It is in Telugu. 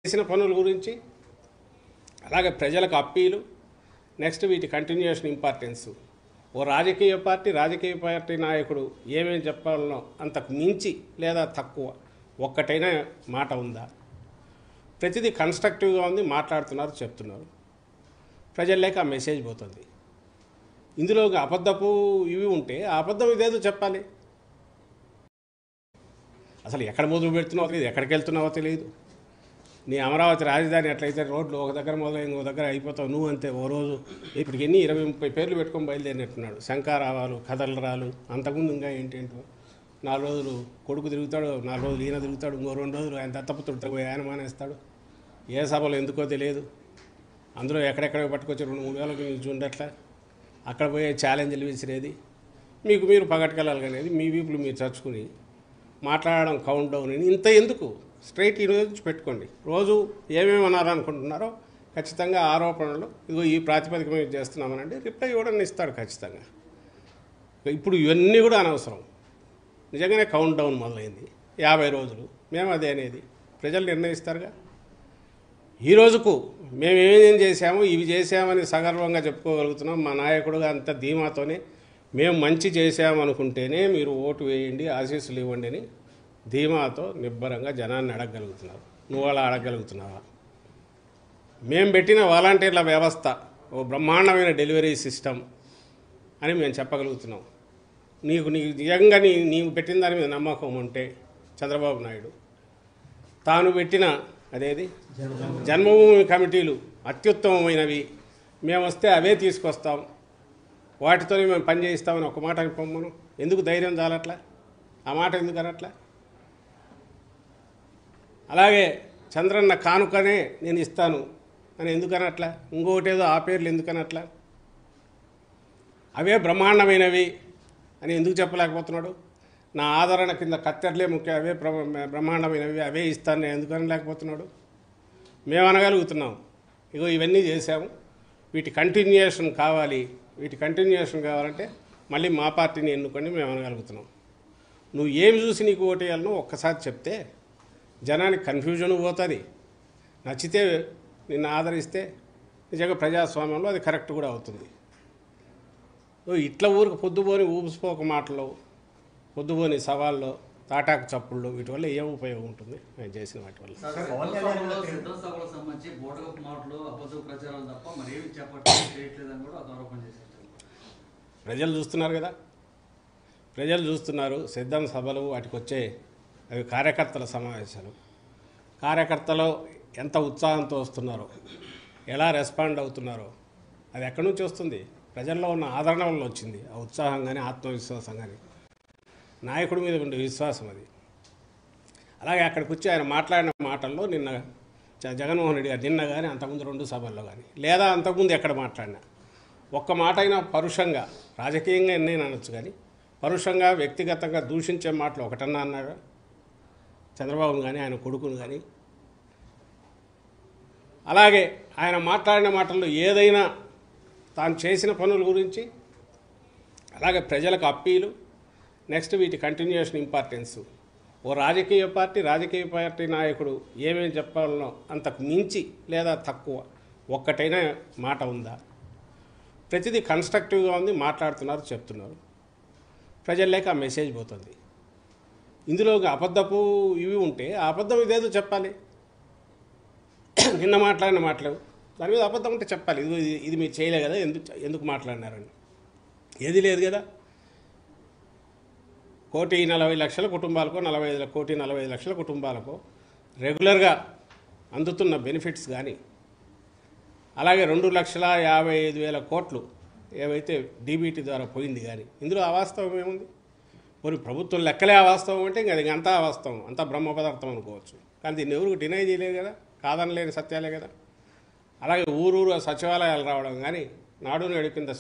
చేసిన పనుల గురించి అలాగే ప్రజలకు అప్పీలు నెక్స్ట్ వీటి కంటిన్యూషన్ ఇంపార్టెన్స్ ఓ రాజకీయ పార్టీ నాయకుడు ఏమేమి చెప్పాలనో అంతకు మించి లేదా తక్కువ ఒక్కటైనా మాట ఉందా? ప్రతిదీ కన్స్ట్రక్టివ్గా ఉంది, మాట్లాడుతున్నారు, చెప్తున్నారు, ప్రజల్లోకి ఆ మెసేజ్ పోతుంది. ఇందులో అబద్ధపు ఇవి ఉంటే ఆ అబద్ధం ఇదేదో చెప్పాలి. అసలు ఎక్కడ మొదలు పెడుతున్నావో తెలియదు, ఎక్కడికి వెళ్తున్నావో తెలియదు. నీ అమరావతి రాజధాని ఎట్లయితే రోడ్లు ఒక దగ్గర మొదలై ఇంకో దగ్గర అయిపోతావు, నువ్వు అంతే. ఓ రోజు ఇప్పటికి ఎన్ని 20-30 పేర్లు పెట్టుకొని బయలుదేరినట్టున్నాడు. శంకారావాలు, కదలరాలు, అంతకుముందు ఇంకా ఏంటేంటో. 4 రోజులు కొడుకు తిరుగుతాడు, 4 రోజులు ఈయన తిరుగుతాడు, ఇంకో 2 రోజులు ఆయన దత్తపుత్రుడు పోయి ఆయన మానేస్తాడు. ఏ సభలో ఎందుకో తెలియదు. అందులో ఎక్కడెక్కడ పట్టుకొచ్చి 2-3 వేలకు నుంచి ఉండట్లా. అక్కడ పోయే ఛాలెంజ్లు విసిరేది, మీకు మీరు పగటికెళ్ళాలి అనేది, మీ వీపులు మీరు చచ్చుకుని మాట్లాడడం కౌంట్ డౌన్ అని. ఇంత ఎందుకు? స్ట్రైట్ ఈ రోజు నుంచి పెట్టుకోండి. రోజు ఏమేమి అనాలనుకుంటున్నారో ఖచ్చితంగా ఆరోపణలు ఇదిగో ఈ ప్రాతిపదిక మీద చేస్తున్నామనంటే రిప్లై ఇవ్వడం ఇస్తాడు ఖచ్చితంగా. ఇప్పుడు ఇవన్నీ కూడా అనవసరం. నిజంగానే కౌంట్ డౌన్ మొదలైంది, 50 రోజులు. మేము అదే అనేది ప్రజలు నిర్ణయిస్తారుగా. ఈ రోజుకు మేము ఏమేం చేశాము, ఇవి చేశామని సగర్వంగా చెప్పుకోగలుగుతున్నాం. మా నాయకుడుగా అంత ధీమాతోనే మేము మంచి చేశామనుకుంటేనే మీరు ఓటు వేయండి, ఆశీస్సులు ఇవ్వండి అని ధీమాతో నిబ్బరంగా జనాన్ని అడగగలుగుతున్నారు. నువ్వు అలా అడగగలుగుతున్నావా? మేము పెట్టిన వాలంటీర్ల వ్యవస్థ ఓ బ్రహ్మాండమైన డెలివరీ సిస్టమ్ అని మేము చెప్పగలుగుతున్నాం. నీకు నిజంగా నీవు పెట్టిన దాని మీద నమ్మకం ఉంటే చంద్రబాబు నాయుడు తాను పెట్టిన అదేది జన్మభూమి కమిటీలు అత్యుత్తమమైనవి, మేము వస్తే అవే తీసుకొస్తాం, వాటితోనే మేము పని చేయిస్తామని ఒక మాట పొమ్మను. ఎందుకు ధైర్యం చాలట్లా? ఆ మాట ఎందుకు అనట్లా? అలాగే చంద్రన్న కానుకనే నేను ఇస్తాను అని ఎందుకనట్లా? ఇంకొకటేదో ఆ పేర్లు ఎందుకనట్లా? అవే బ్రహ్మాండమైనవి అని ఎందుకు చెప్పలేకపోతున్నాడు? నా ఆదరణ కింద కత్తెరలే ముఖ్య, అవే బ్రహ్మాండమైనవి, అవే ఇస్తాను నేను ఎందుకని లేకపోతున్నాడు? మేము అనగలుగుతున్నాం, ఇగో ఇవన్నీ చేశాము, వీటి కంటిన్యూషన్ కావాలి. వీటి కంటిన్యూషన్ కావాలంటే మళ్ళీ మా పార్టీని ఎన్నుకొని మేము అనగలుగుతున్నాం. నువ్వు ఏమి చూసి నీకు ఓటు వేయాలనో ఒక్కసారి చెప్తే జనానికి కన్ఫ్యూజన్ పోతుంది. నచ్చితే నిన్ను ఆదరిస్తే నిజంగా ప్రజాస్వామ్యంలో అది కరెక్ట్ కూడా అవుతుంది. ఇట్లా ఊరికి పొద్దుపోని ఊపిసిపోక మాటలు, పొద్దుపోని సవాళ్ళు, తాటాకు చప్పుళ్ళు, వీటి వల్ల ఏం ఉపయోగం ఉంటుంది మేము చేసిన వాటి వల్ల? ప్రజలు చూస్తున్నారు కదా, ప్రజలు చూస్తున్నారు. సిద్ధం సభలు వాటికి వచ్చే అవి కార్యకర్తల సమావేశాలు. కార్యకర్తలు ఎంత ఉత్సాహంతో వస్తున్నారో, ఎలా రెస్పాండ్ అవుతున్నారో అది ఎక్కడి నుంచి వస్తుంది? ప్రజల్లో ఉన్న ఆదరణ వల్ల వచ్చింది. ఆ ఉత్సాహం కానీ ఆత్మవిశ్వాసం కానీ నాయకుడి మీద ఉండే విశ్వాసం అది. అలాగే అక్కడికి వచ్చి ఆయన మాట్లాడిన మాటల్లో నిన్న జగన్మోహన్ రెడ్డి గారు నిన్న కానీ అంతకుముందు 2 సభల్లో కానీ లేదా అంతకుముందు ఎక్కడ మాట్లాడినా ఒక్క మాట అయినా పరుషంగా, రాజకీయంగా ఎన్నైనా అనొచ్చు కానీ పరుషంగా వ్యక్తిగతంగా దూషించే మాటలు ఒకటన్నా అన్నాడు చంద్రబాబును కానీ ఆయన కొడుకును కానీ? అలాగే ఆయన మాట్లాడిన మాటల్లో ఏదైనా తాను చేసిన పనుల గురించి అలాగే ప్రజలకు అప్పీలు నెక్స్ట్ వీటి కంటిన్యూషన్ ఇంపార్టెన్స్ ఓ రాజకీయ పార్టీ నాయకుడు ఏమేమి చెప్పాలనో అంతకు మించి లేదా తక్కువ ఒక్కటైనా మాట ఉందా? ప్రతిదీ కన్స్ట్రక్టివ్గా ఉంది, మాట్లాడుతున్నారు, చెప్తున్నారు, ప్రజల్లోకి ఆ మెసేజ్ పోతుంది. ఇందులో అబద్ధపు ఇవి ఉంటే ఆ అబద్ధం ఇదేదో చెప్పాలి. నిన్న మాట్లాడిన మాటలు దాని మీద అబద్ధం ఉంటే చెప్పాలి. ఇది మీరు చేయలే కదా, ఎందుకు మాట్లాడినారని. ఏది లేదు కదా. 1,40,00,000 కుటుంబాలకు, 1,45,00,000 కుటుంబాలకు రెగ్యులర్గా అందుతున్న బెనిఫిట్స్ కానీ అలాగే 2,55,000 కోట్లు ఏవైతే డీబీటీ ద్వారా పోయింది కానీ ఇందులో అవాస్తవం ఏముంది? కొన్ని ప్రభుత్వం లెక్కలే అవాస్తవం అంటే ఇంకా అది అంతా అవాస్తవం, అంతా బ్రహ్మ పదార్థం అనుకోవచ్చు. కానీ దీన్ని ఎవరికి డినై చేయలేదు కదా, కాదనలేని సత్యాలే కదా. అలాగే ఊరూరు సచివాలయాలు రావడం కానీ, నాడు నేడు కింద